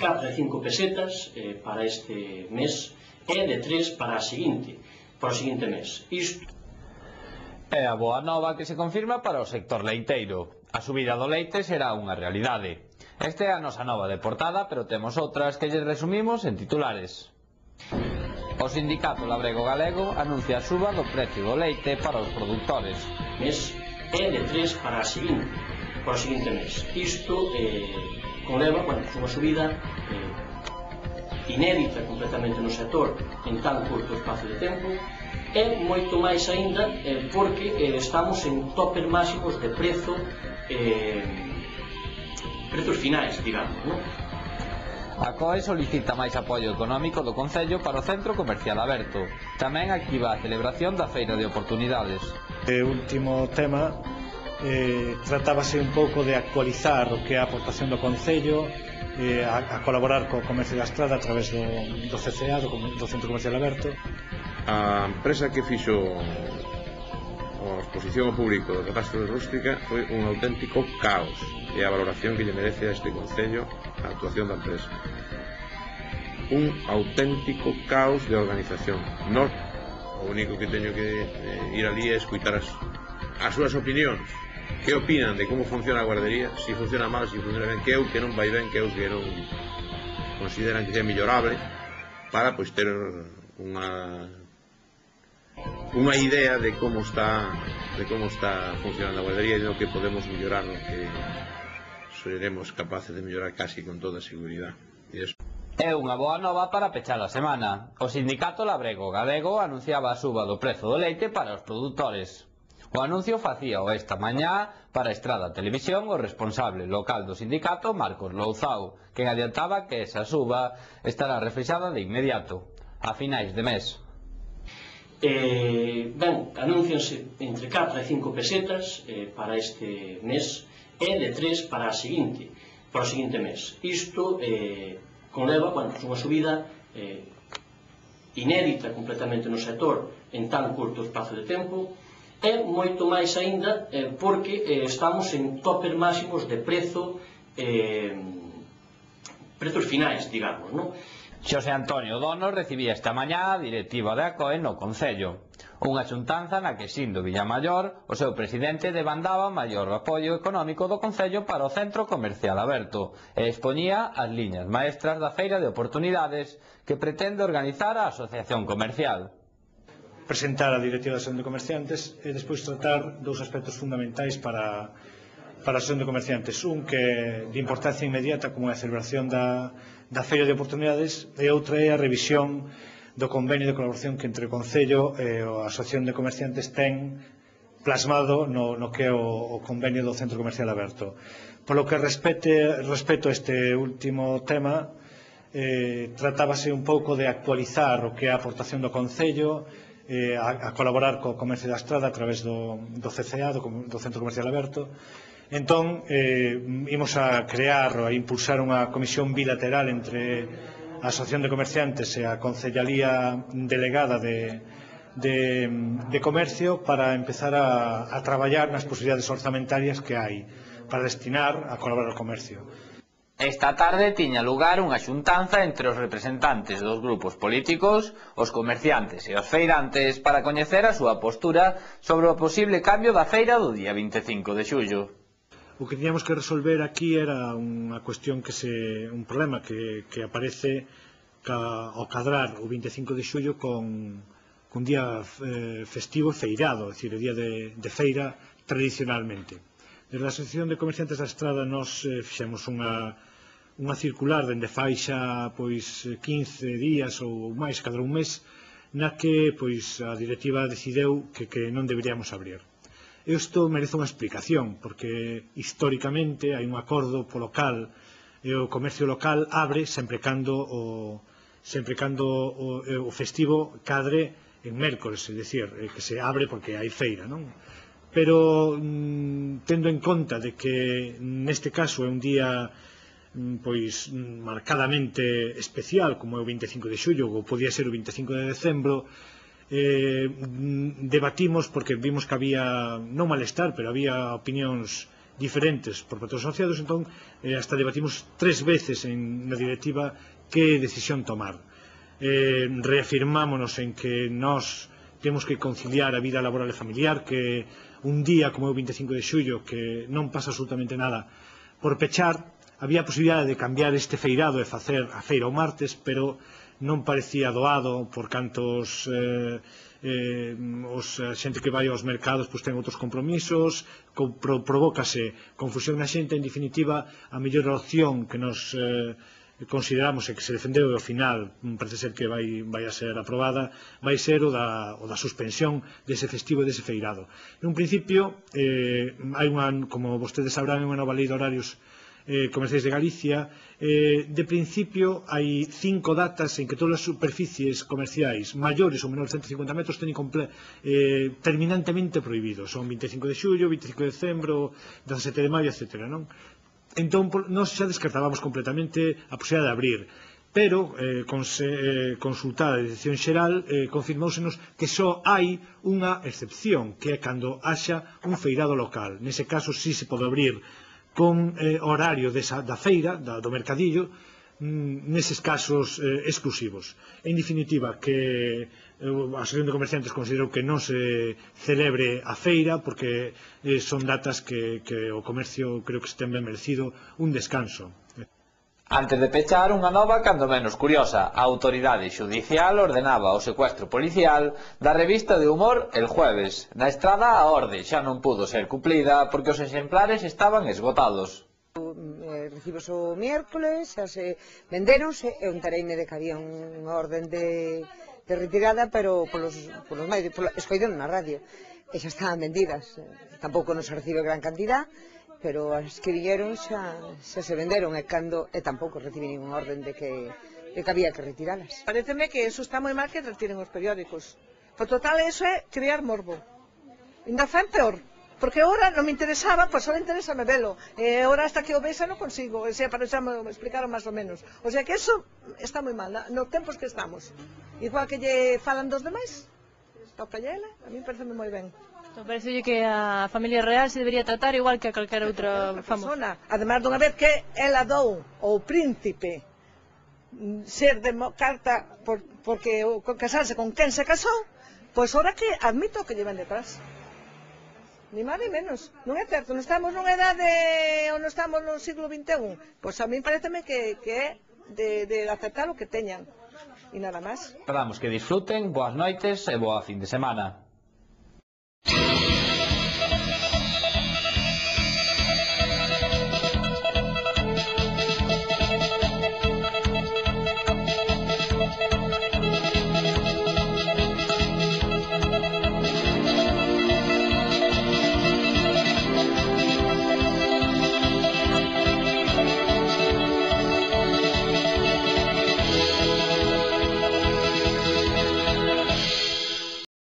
4 e 5 pesetas para este mes e de 3 para o seguinte mes. Isto é a boa nova que se confirma para o sector leiteiro. A subida do leite será unha realidade. Esta é a nosa nova de portada, pero temos outras que lles resumimos en titulares. O sindicato labrego galego anuncia a suba do precio do leite para os produtores. Mes e de 3 para o seguinte mes. Isto conleva unha subida inédita completamente no sector en tan curto espazo de tempo, e moito máis aínda porque estamos en topes máximos de prezos finais, digamos, non? A COE solicita máis apoio económico do Concello para o Centro Comercial Aberto. Tamén activa a celebración da Feira de Oportunidades. O último tema tratábase un pouco de actualizar o que é a aportación do Concello a colaborar co comercio da estrada a través do CCA, do Centro Comercial Aberto. A empresa que fixo a exposición ao público do catastro de rústica foi un auténtico caos, e a valoración que lle merece a este Concello a actuación da empresa. Un auténtico caos de organización. Non, o único que teño que ir ali é escutar as súas opinións. Que opinan de como funciona a guardería, si funciona mal, si funciona ben, que é o que non vai ben, que é o que non consideran que é mellorable, para pois ter unha idea de como está funcionando a guardería e do que podemos mellorar, no que seremos capaces de mellorar casi con toda seguridade. É unha boa nova para pechar a semana. O sindicato labrego galego anunciaba a suba do prezo do leite para os produtores. O anuncio facíao esta mañá para Estrada Televisión o responsable local do sindicato, Marcos Louzao, que adiantaba que esa suba estará reflexada de inmediato, a finais de mes. Anúncianse entre 4 e 5 pesetas para este mes e de 3 para o seguinte mes. Isto conleva unha subida inédita completamente no sector en tan curto espazo de tempo, e moito máis aínda porque estamos en topes máximos de prezos finais, digamos, non? Xosé Antonio Dono recibía esta mañá a directiva da COE no Concello. Unha xuntanza na que, sindo Villamaior, o seu presidente demandaba maior apoio económico do Concello para o Centro Comercial Aberto e expoñía as liñas maestras da Feira de Oportunidades que pretende organizar a Asociación Comercial. Presentar a directiva da Asociación de Comerciantes e despois tratar dous aspectos fundamentais para a Asociación de Comerciantes. Un que é de importancia inmediata, como é a celebración da Feira de Oportunidades, e outra é a revisión do convenio de colaboración que entre o Concello e a Asociación de Comerciantes ten plasmado no que é o convenio do Centro Comercial Aberto. Polo que respecto a este último tema, tratábase un pouco de actualizar o que é a aportación do Concello a colaborar co comercio da estrada a través do CCA, do Centro Comercial Aberto. Entón, imos a crear ou a impulsar unha comisión bilateral entre a Asociación de Comerciantes e a Concellalía Delegada de Comercio para empezar a traballar nas posibilidades orzamentarias que hai para destinar a colaborar ao comercio. Esta tarde tiña lugar unha xuntanza entre os representantes dos grupos políticos, os comerciantes e os feirantes para coñecer a súa postura sobre o posible cambio da feira do día 25 de xullo. O que tiñamos que resolver aquí era unha cuestión un problema que aparece ao cadrar o 25 de xullo con un día festivo feirado, é dicir, o día de feira tradicionalmente. Desde a Asociación de Comerciantes da Estrada nos fixemos unha circular dende fai xa 15 días ou máis, cada un mes, na que a directiva decideu que non deberíamos abrir. Isto merece unha explicación, porque históricamente hai un acordo polo cal e o comercio local abre sempre cando o festivo cadre en mércores, é dicir, que se abre porque hai feira, non? Pero tendo en conta de que neste caso é un día marcadamente especial, como é o 25 de xullo ou podía ser o 25 de decembro, debatimos porque vimos que había non malestar, pero había opinións diferentes por patróns asociados, entón hasta debatimos 3 veces na directiva que decisión tomar. Reafirmámonos en que nós temos que conciliar a vida laboral e familiar, que un día como o 25 de xullo, que non pasa absolutamente nada por pechar, había a posibilidade de cambiar este feirado e facer a feira o martes, pero non parecía doado por cantos a xente que vai aos mercados ten outros compromisos, provócase confusión na xente. En definitiva, a mellor opción que nos consideramos e que se defendeu e ao final parece ser que vai a ser aprobada, vai ser o da suspensión dese festivo e dese feirado. Nun principio, hai como vostedes sabrán, unha nova lei de horarios comerciais de Galicia. De principio hai 5 datas en que todas as superficies comerciais maiores ou menores de 150 metros teñen terminantemente prohibidos. Son 25 de xullo, 25 de decembro, 17 de maio, etc. Entón, nós xa descartábamos completamente a posibilidade de abrir, pero consultada a Dirección Xeral confirmóusenos que só hai unha excepción, que é cando haxa un feirado local. Nese caso sí se pode abrir con horario da feira, do mercadillo, neses casos exclusivos. En definitiva, que a Asociación de Comerciantes considerou que non se celebre a feira porque son datas que o comercio creo que se ten ben merecido un descanso. Antes de pechar, unha nova cando menos curiosa. A autoridade xudicial ordenaba o secuestro policial da revista de humor El Jueves. Na estrada a orde xa non pudo ser cumplida porque os exemplares estaban esgotados. Recibos o miércoles, xa se vendéronse, e entereime de que había unha orden de retirada, pero polos medios, escoitando na radio, e xa estaban vendidas. Tampouco non se recibe gran cantidad, pero as que viñeron xa se venderon, e tampouco recibe ninguna orden de que había que retiralas. Pareceme que eso está moi mal, que retiren os periódicos. Por total, eso é crear morbo. Ainda fan peor, porque ahora non me interesaba, pois ahora interésame velo, e ahora hasta que o vexa non consigo, o sea, para xa me explicaron máis ou menos. O sea que eso está moi mal, nos tempos que estamos. Igual que lle falan dos demais, toca ela, a mí parece moi ben. Parece que a familia real se debería tratar igual que a calquera outra famosa. Además dunha vez que ela dou ao príncipe ser demócrata porque casarse con quen se casou, pois ahora que admito que llevan detrás. Ni máis ni menos. Non é certo, non estamos nunha edade ou non estamos no siglo XXI. Pois a mí pareceme que é de aceptar o que teñan. E nada máis. Esperamos que disfruten, boas noites e boa fin de semana.